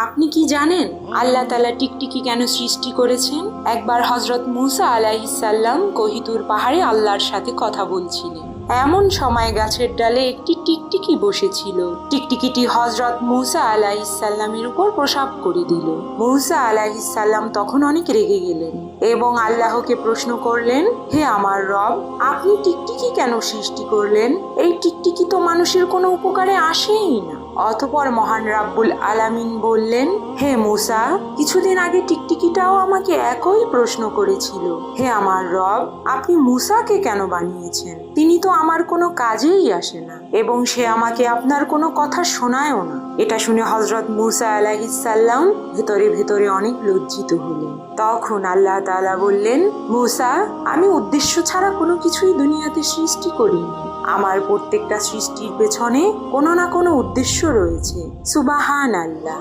আপনি কি জানেন আল্লাহ তাআলা টিকটিকি কেন সৃষ্টি করেছেন? একবার হযরত মুসা আলাইহিস সালাম কোহিতুর পাহাড়ে আল্লাহর সাথে কথা বলছিলেন। এমন সময় গাছের ডালে একটি টিকটিকি বসেছিল। টিকটিকিটি হযরত মুসা আলাইহিস সালামের উপর প্রসাব করে দিল। মুসা আলাইহিস সালাম তখন অনেক রেগে গেলেন এবং আল্লাহকে প্রশ্ন করলেন, হে আমার রব, আপনি টিকটিকি কেন সৃষ্টি করলেন? এই টিকটিকি তো মানুষের কোনো উপকারে আসেই না। অতঃপর মহান রাব্বুল আলামিন বললেন, হে মুসা, কিছুদিন আগে টিকটিকিটাও আমাকে একই প্রশ্ন করেছিল। হে আমার রব, আপনি মুসাকে কেন বানিয়েছেন? তিনি তো আমার কোনো কাজেই আসে না এবং সে আমাকে আপনার কোনো কথা শোনায়ও না। এটা শুনে হযরত মুসা আলাইহিস সালাম ভেতরে ভেতরে অনেক লজ্জিত হলেন। তখন আল্লাহ তাআলা বললেন, মুসা, আমি উদ্দেশ্য ছাড়া কোনো কিছুই দুনিয়াতে সৃষ্টি করিনি। আমার প্রত্যেকটা সৃষ্টির পেছনে কোনো না কোনো উদ্দেশ্য রয়েছে। সুবহানাল্লাহ।